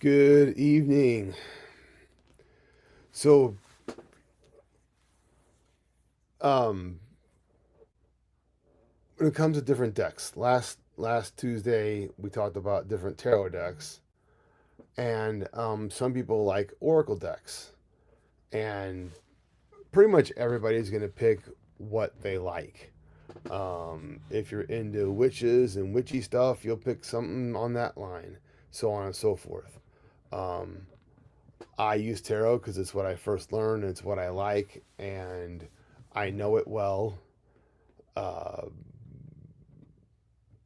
Good evening. So, um, when it comes to different decks, last Tuesday we talked about different tarot decks, and some people like oracle decks, and pretty much everybody's gonna pick what they like. If you're into witches and witchy stuff, you'll pick something on that line, so on and so forth. Um, I use tarot because it's what I first learned, and it's what I like, and I know it well. Uh,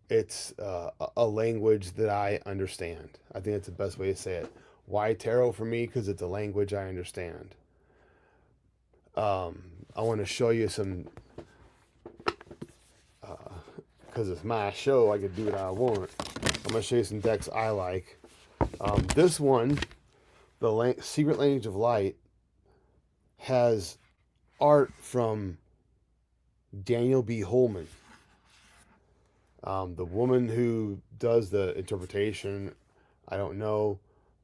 it's a language that I understand. I think that's the best way to say it. Why tarot for me? Because it's a language I understand. Um, I want to show you some, because it's my show, I can do what I want. I'm going to show you some decks I like. This one, the Secret Language of Light, has art from Daniel B. Holman. The woman who does the interpretation, I don't know,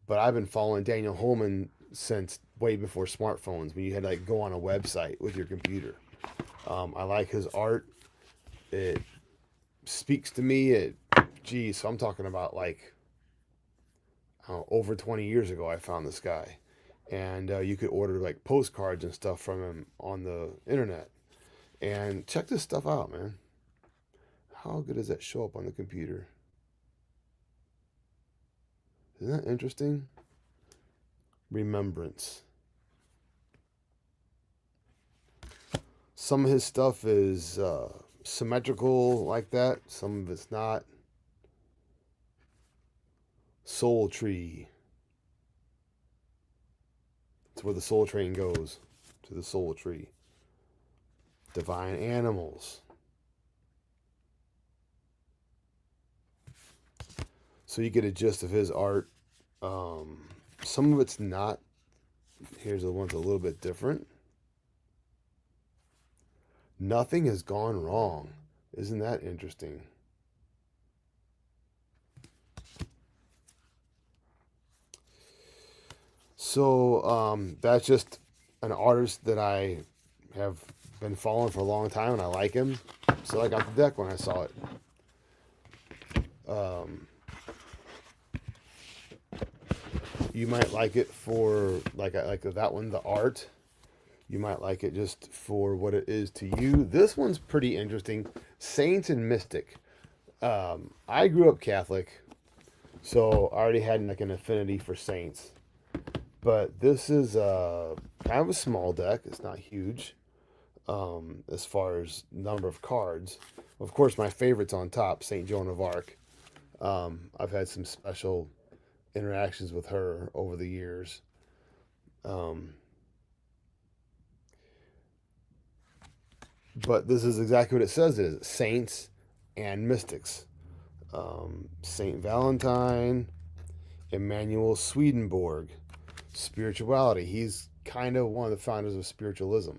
but I've been following Daniel Holman since way before smartphones, when you had to like go on a website with your computer. I like his art. It speaks to me. So I'm talking about like over 20 years ago. I found this guy, and you could order like postcards and stuff from him on the internet. And check this stuff out, man. How good does that show up on the computer? Isn't that interesting? Remembrance. Some of his stuff is symmetrical like that. Some of it's not. Soul Tree. It's where the soul train goes, to the soul tree. Divine Animals. So you get a gist of his art. Some of it's not. Here's the one's a little bit different. Nothing has gone wrong. Isn't that interesting? So that's just an artist that I have been following for a long time, and I like him. So I got the deck when I saw it. You might like it for like that one, the art. You might like it just for what it is to you. This one's pretty interesting. Saints and Mystic. I grew up Catholic, so I already had like an affinity for saints. But this is kind of a small deck. It's not huge as far as number of cards. Of course, my favorite's on top, Saint Joan of Arc. I've had some special interactions with her over the years. But this is exactly what it says it is. Saints and mystics. Saint Valentine, Emmanuel Swedenborg, spirituality. He's kind of one of the founders of spiritualism.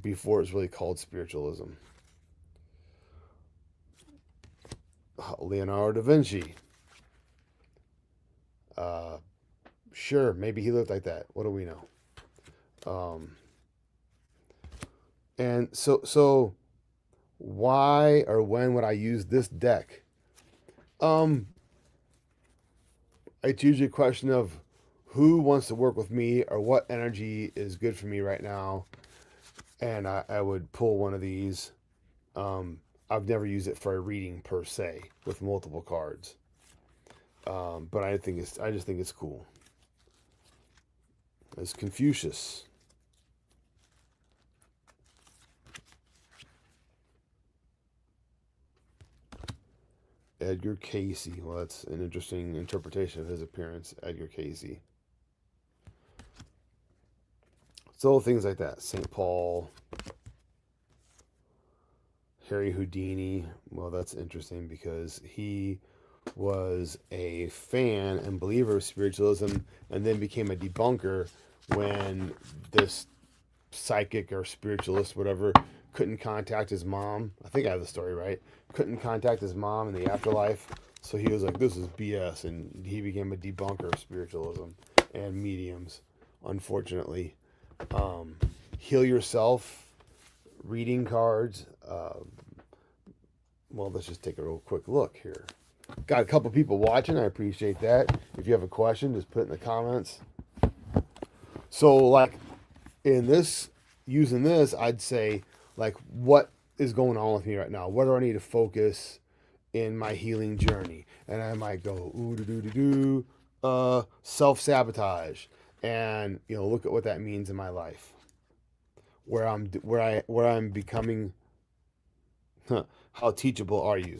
Before it was really called spiritualism. Leonardo da Vinci. Sure, maybe he looked like that. What do we know? And so why or when would I use this deck? It's usually a question of who wants to work with me or what energy is good for me right now. And I would pull one of these. I've never used it for a reading per se with multiple cards. But I just think it's cool. It's Confucius. Edgar Casey. Well, that's an interesting interpretation of his appearance, Edgar Casey. So things like that. St. Paul. Harry Houdini. Well, that's interesting because he was a fan and believer of spiritualism and then became a debunker when this psychic or spiritualist, whatever, couldn't contact his mom. I think I have the story right. Couldn't contact his mom in the afterlife. So he was like, this is BS. And he became a debunker of spiritualism and mediums, unfortunately. Um, Heal yourself, reading cards. Well, let's just take a real quick look here. Got a couple people watching. I appreciate that. If you have a question, just put it in the comments. So, like, in this, using this, I'd say, like, what is going on with me right now? What do I need to focus in my healing journey? And I might go, ooh, do, do, do, do, self-sabotage. And, look at what that means in my life. Where I'm becoming, how teachable are you?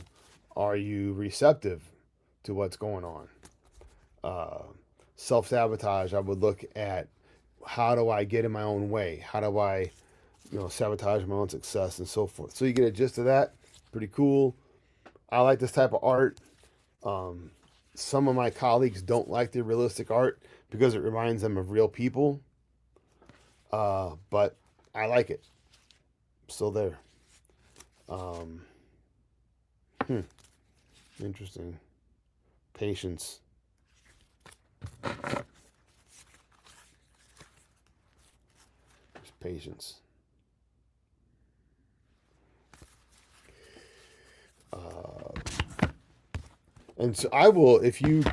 Are you receptive to what's going on? Uh, Self-sabotage, I would look at, how do I get in my own way? How do I, sabotage my own success and so forth? So you get a gist of that. Pretty cool. I like this type of art. Um, some of my colleagues don't like the realistic art because it reminds them of real people. But I like it. So there. Um, Interesting. Patience. Just patience. And so I will, if you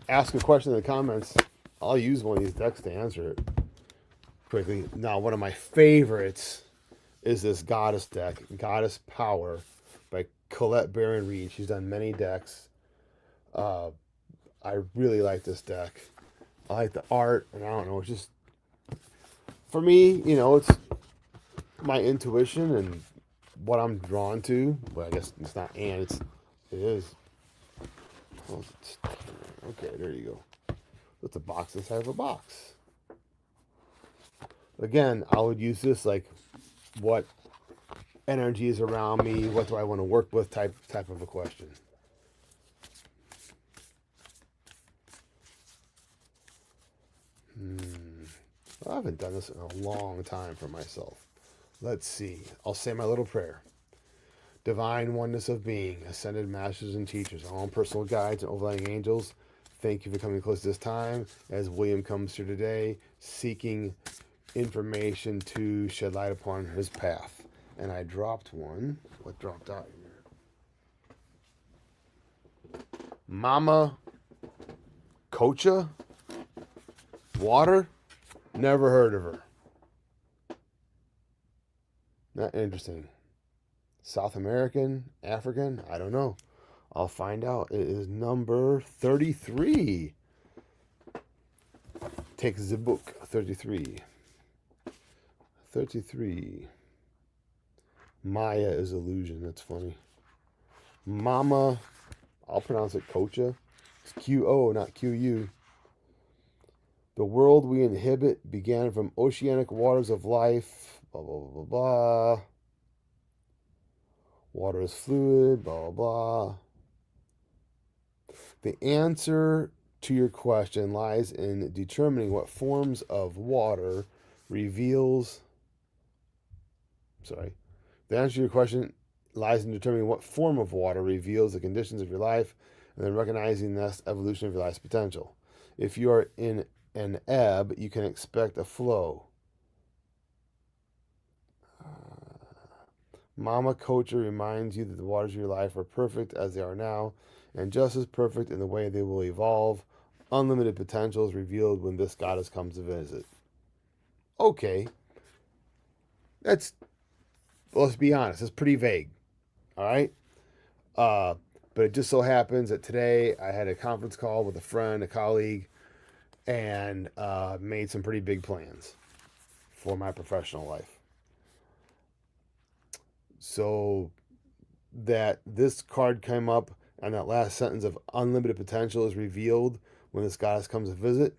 ask a question in the comments, I'll use one of these decks to answer it quickly. Now, one of my favorites is this Goddess deck, Goddess Power by Colette Baron Reed. She's done many decks. I really like this deck. I like the art, and I don't know, it's just, for me, it's my intuition and what I'm drawn to. Well, I guess it's not, and it is. Okay, there you go. It's a box inside of a box. Again, I would use this like, what energy is around me, what do I want to work with, type of a question. I haven't done this in a long time for myself. Let's see. I'll say my little prayer. Divine oneness of being, ascended masters and teachers, our own personal guides and overlying angels, thank you for coming close this time as William comes here today seeking information to shed light upon his path. And I dropped one. What dropped out here? Mama Kocha? Water? Never heard of her. Not interesting. South American? African? I don't know. I'll find out. It is number 33. Take the book. 33. 33. Maya is illusion. That's funny. Mama. I'll pronounce it Kocha. It's Q-O, not Q-U. The world we inhabit began from oceanic waters of life. Blah, blah, blah, blah. Water is fluid. Blah, blah, blah. The answer to your question lies in determining what forms of water reveals. Sorry. The answer to your question lies in determining what form of water reveals the conditions of your life and then recognizing the next evolution of your life's potential. If you are in an ebb, you can expect a flow. Mama Kocha reminds you that the waters of your life are perfect as they are now, and just as perfect in the way they will evolve. Unlimited potential is revealed when this goddess comes to visit. Okay. Let's be honest, it's pretty vague. All right? But it just so happens that today I had a conference call with a friend, a colleague, and made some pretty big plans for my professional life. So that this card came up and that last sentence of unlimited potential is revealed when this goddess comes to visit,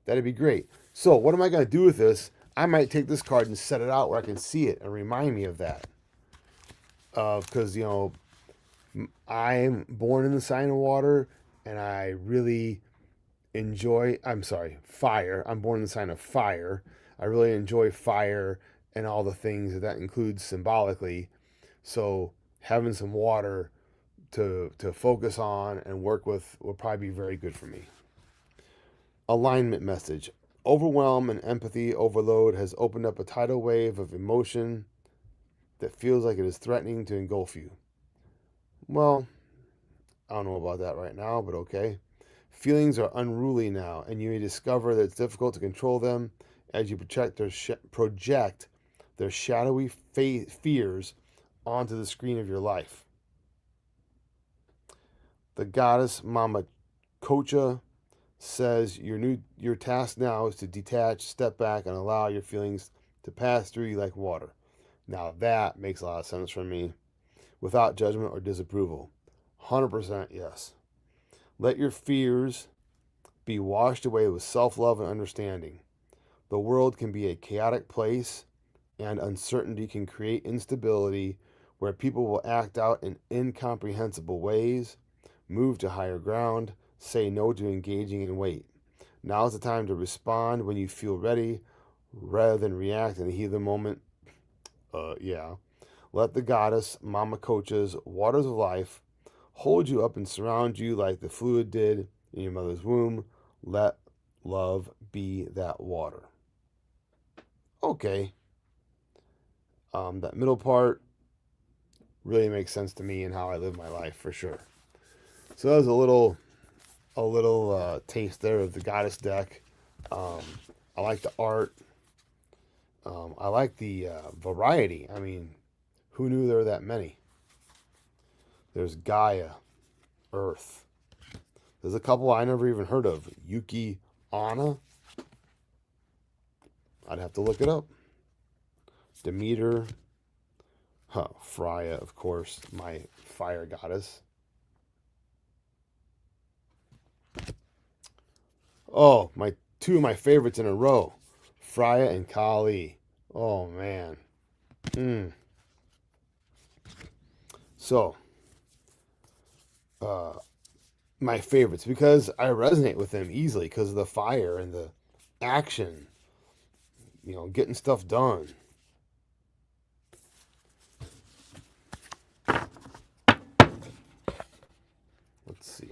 that'd be great. So what am I going to do with this? I might take this card and set it out where I can see it and remind me of that. Because, I'm born in the sign of water and I really enjoy, fire. I'm born in the sign of fire. I really enjoy fire and all the things that includes symbolically. So having some water to focus on and work with will probably be very good for me. Alignment message. Overwhelm and empathy overload has opened up a tidal wave of emotion that feels like it is threatening to engulf you. Well, I don't know about that right now, but okay. Feelings are unruly now, and you may discover that it's difficult to control them as you project their shadowy fears onto the screen of your life. The goddess Mama Kocha says your task now is to detach, step back, and allow your feelings to pass through you like water. Now that makes a lot of sense for me, without judgment or disapproval. 100% yes. Let your fears be washed away with self-love and understanding. The world can be a chaotic place, and uncertainty can create instability where people will act out in incomprehensible ways, move to higher ground, say no to engaging and wait. Now is the time to respond when you feel ready rather than react in the heat of the moment. Let the goddess, Mama Kocha's waters of life hold you up and surround you like the fluid did in your mother's womb. Let love be that water. Okay. That middle part really makes sense to me and how I live my life for sure. So that was a little taste there of the goddess deck. I like the art. I like the variety. I mean, who knew there were that many? There's Gaia, Earth. There's a couple I never even heard of. Yuki Anna. I'd have to look it up. Demeter. Freya, of course, my fire goddess. Oh, two of my favorites in a row. Freya and Kali. Oh, man. So, my favorites, because I resonate with them easily because of the fire and the action, getting stuff done. Let's see.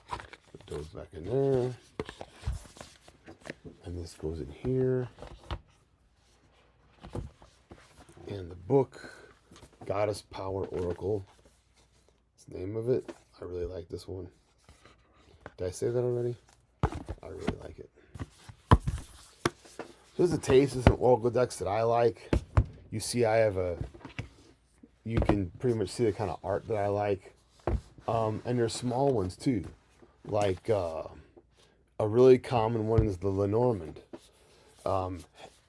Put those back in there. And this goes in here. And the book, Goddess Power Oracle. That's the name of it. I really like this one. Did I say that already? I really like it. So there's a taste of some Oracle decks that I like. You see you can pretty much see the kind of art that I like. And there's small ones too. Like a really common one is the Lenormand.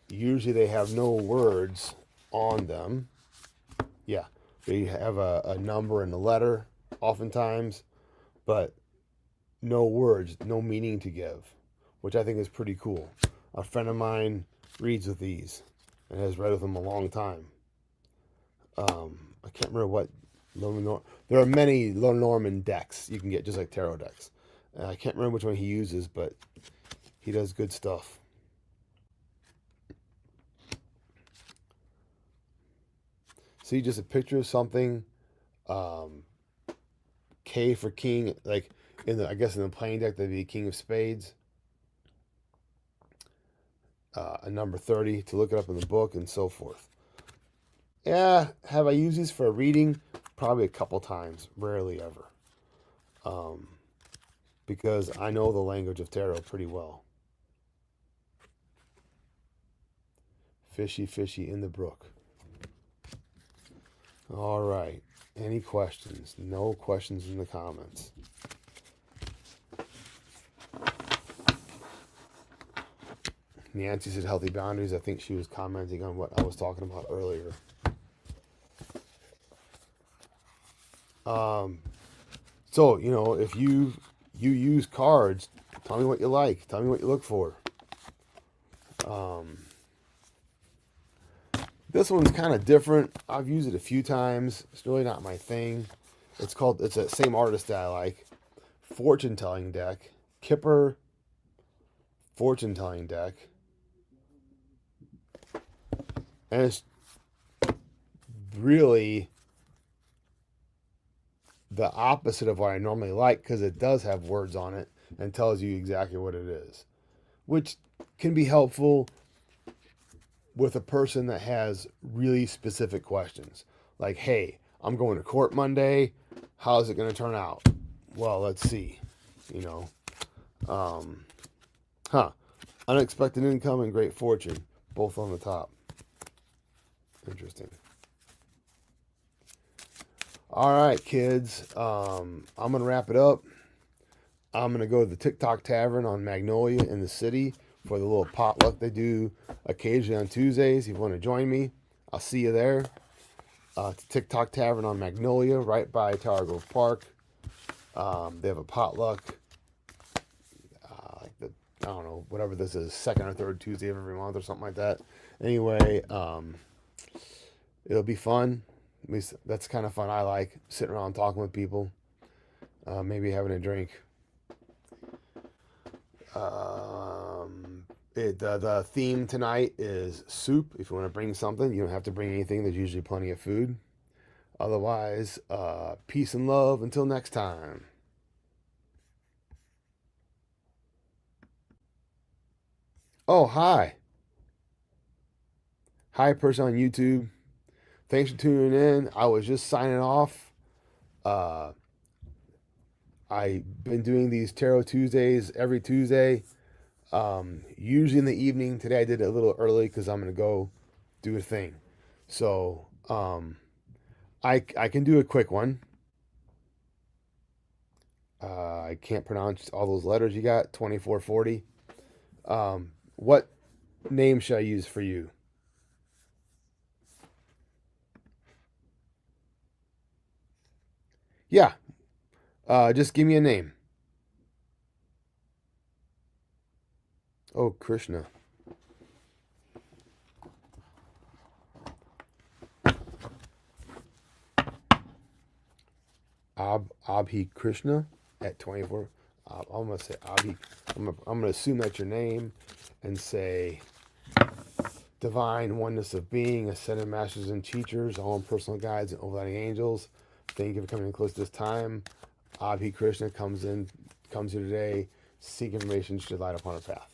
Usually they have no words on them. Yeah, they have a number and a letter oftentimes, but no words, no meaning to give, which I think is pretty cool. A friend of mine reads with these and has read with them a long time. I can't remember what there are many Lenormand decks you can get, just like tarot decks. I can't remember which one he uses, but he does good stuff. See, just a picture of something. K for king, like I guess in the playing deck that'd be a king of spades. A number 30 to look it up in the book and so forth. Yeah, have I used these for a reading? Probably a couple times, rarely ever. Because I know the language of tarot pretty well. Fishy, fishy in the brook. All right. Any questions? No questions in the comments. Nancy said healthy boundaries. I think she was commenting on what I was talking about earlier. So, if you use cards, tell me what you like. Tell me what you look for. This one's kind of different. I've used it a few times. It's really not my thing. It's the same artist that I like. Fortune telling deck. Kipper fortune telling deck. And it's really the opposite of what I normally like because it does have words on it and tells you exactly what it is, which can be helpful with a person that has really specific questions. Like, hey, I'm going to court Monday. How's it going to turn out? Well, let's see. You know, um, huh? Unexpected income and great fortune, both on the top. Interesting. All right, kids. I'm gonna wrap it up. I'm gonna go to the TikTok Tavern on Magnolia in the city for the little potluck they do occasionally on Tuesdays. If you want to join me, I'll see you there. It's TikTok Tavern on Magnolia, right by Tower Grove Park. They have a potluck, like the I don't know whatever this is, second or third Tuesday of every month or something like that. Anyway, it'll be fun. At least that's kind of fun. I like sitting around talking with people, maybe having a drink. The theme tonight is soup. If you want to bring something, you don't have to bring anything. There's usually plenty of food. Otherwise, peace and love until next time. Oh, hi. Hi, person on YouTube. Thanks for tuning in. I was just signing off. Uh, I've been doing these Tarot Tuesdays every Tuesday, usually in the evening. Today I did it a little early because I'm going to go do a thing. So I can do a quick one. I can't pronounce all those letters you got, 2440. What name should I use for you? Yeah, just give me a name. Oh, Krishna. Abhi Krishna at 24. I'm gonna say Abhi. I'm gonna assume that's your name, and say divine oneness of being, ascended masters and teachers, all personal guides and overriding angels. Thank you for coming in close to this time. Abhi Krishna comes here today. Seek information, should light upon a path.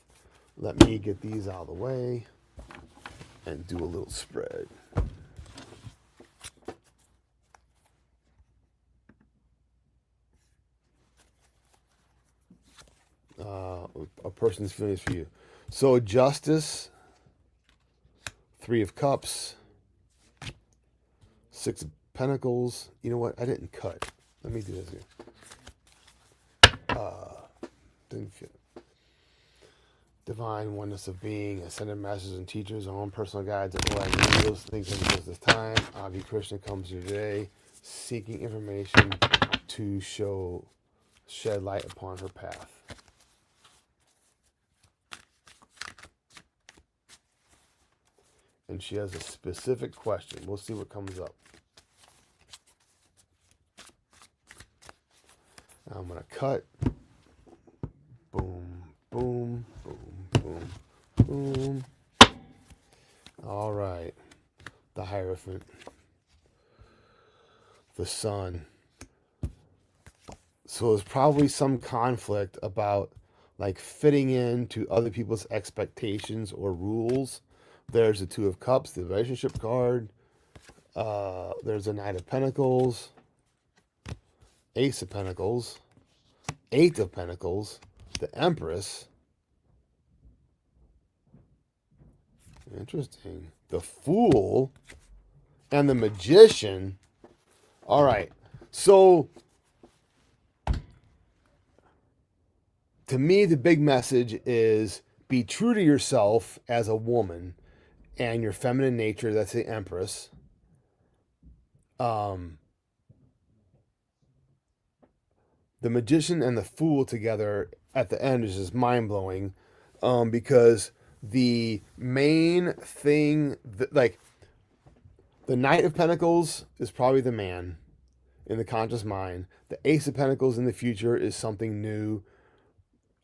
Let me get these out of the way and do a little spread. A person's feelings for you. So justice, 3 of Cups, 6 of Pentacles. You know what? I didn't cut. Let me do this here. Didn't feel divine oneness of being, ascended masters and teachers, our own personal guides, and all angels. Things like this time. Avi Krishna comes here today, seeking information to shed light upon her path. And she has a specific question. We'll see what comes up. I'm going to cut. Boom, boom, boom, boom, boom. All right. The Hierophant. The Sun. So there's probably some conflict about like fitting into other people's expectations or rules. There's the 2 of Cups, the relationship card. There's a Knight of Pentacles, Ace of Pentacles, 8 of Pentacles, the Empress. Interesting. The Fool and the Magician. All right. So to me, the big message is be true to yourself as a woman and your feminine nature. That's the Empress. The Magician and the Fool together at the end is just mind-blowing, because the main thing like the Knight of Pentacles is probably the man in the conscious mind. The Ace of Pentacles in the future is something new.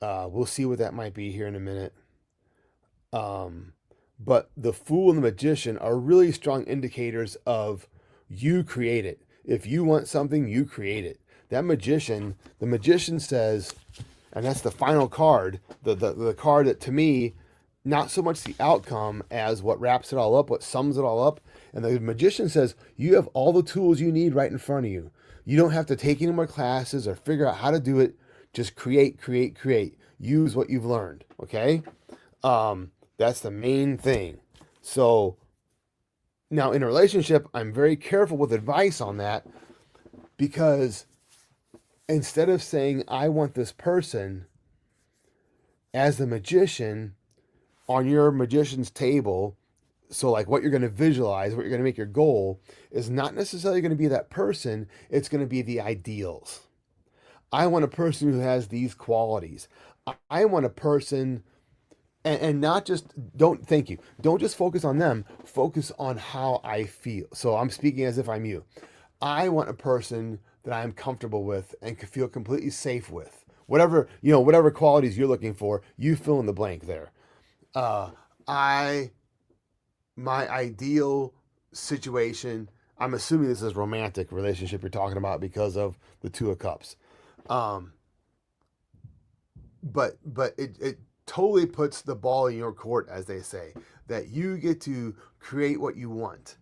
We'll see what that might be here in a minute. But the Fool and the Magician are really strong indicators of You create it. If you want something, you create it. That magician, the magician says, and that's the final card, the card that to me, not so much the outcome as what wraps it all up, what sums it all up. And the magician says, you have all the tools you need right in front of you. You don't have to take any more classes or figure out how to do it. Just create, create, create. Use what you've learned. Okay? That's the main thing. So now in a relationship, I'm very careful with advice on that, because instead of saying, I want this person, as the magician, on your magician's table, so like what you're going to visualize, what you're going to make your goal, is not necessarily going to be that person. It's going to be the ideals. I want a person who has these qualities. I want a person, and not just, thank you. Don't just focus on them. Focus on how I feel. So I'm speaking as if I'm you. I want a person that I'm comfortable with and can feel completely safe with. Whatever qualities you're looking for, you fill in the blank there. My ideal situation, I'm assuming this is romantic relationship you're talking about because of the Two of Cups. But it totally puts the ball in your court, as they say, that you get to create what you want.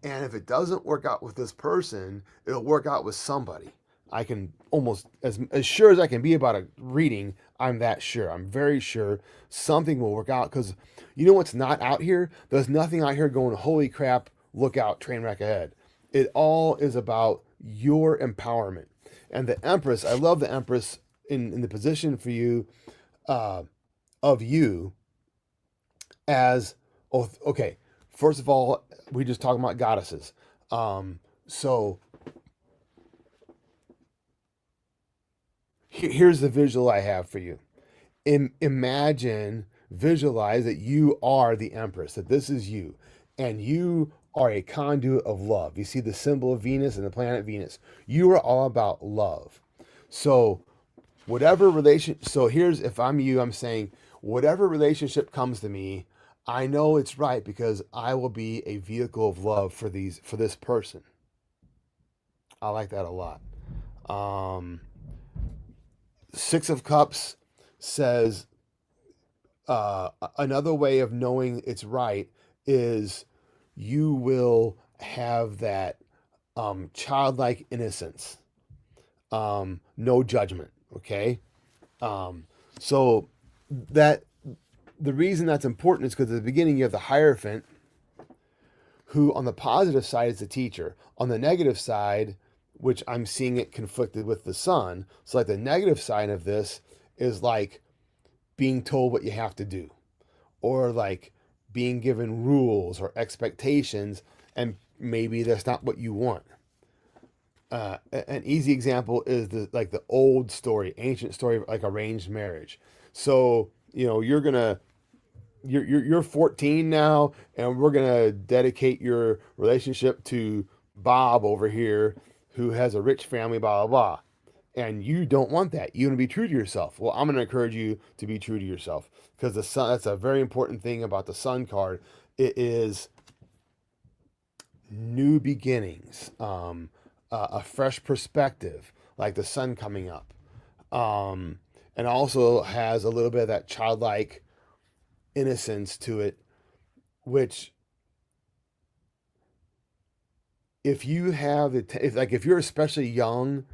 And if it doesn't work out with this person, it'll work out with somebody. I can almost, as sure as I can be about a reading, I'm that sure. I'm very sure something will work out, because you know what's not out here? There's nothing out here going, holy crap, look out, train wreck ahead. It all is about your empowerment. And the Empress, I love the Empress in the position for you, of you as, oh, okay, first of all, we just talking about goddesses. So here's the visual I have for you. Visualize that you are the Empress, that this is you, and you are a conduit of love. You see the symbol of Venus and the planet Venus. You are all about love. So here's, if I'm you, I'm saying, whatever relationship comes to me, I know it's right because I will be a vehicle of love for this person. I like that a lot. Six of Cups says, another way of knowing it's right is you will have that childlike innocence, no judgment. Okay, so that the reason that's important is because at the beginning you have the Hierophant, who on the positive side is the teacher. On the negative side, which I'm seeing it conflicted with the Sun, so like the negative side of this is like being told what you have to do, or like being given rules or expectations, and maybe that's not what you want. An easy example is the old story, ancient story, like arranged marriage. So you're 14 now, and we're gonna dedicate your relationship to Bob over here, who has a rich family, blah blah blah. And you don't want that. You want to be true to yourself. Well, I'm going to encourage you to be true to yourself, because the Sun, that's a very important thing about the Sun card. It is new beginnings, a fresh perspective, like the Sun coming up. And also has a little bit of that childlike innocence to it, which if you're especially young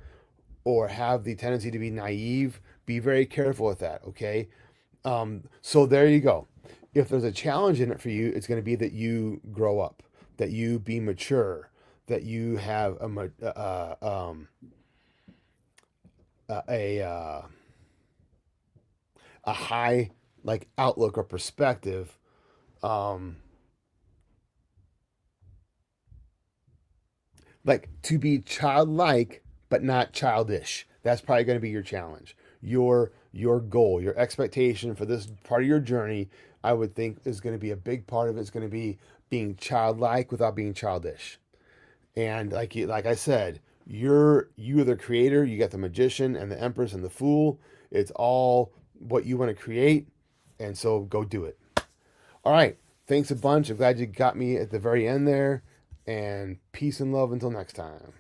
or have the tendency to be naive, be very careful with that, okay? So there you go. If there's a challenge in it for you, it's going to be that you grow up, that you be mature, that you have a high like outlook or perspective, like to be childlike but not childish. That's probably going to be your challenge. Your goal, your expectation for this part of your journey, I would think, is going to be a big part of it. Is going to be being childlike without being childish. And like I said, you're the creator. You got the Magician and the Empress and the Fool. It's all what you want to create, and so go do it. All right, thanks a bunch. I'm glad you got me at the very end there, And peace and love until next time.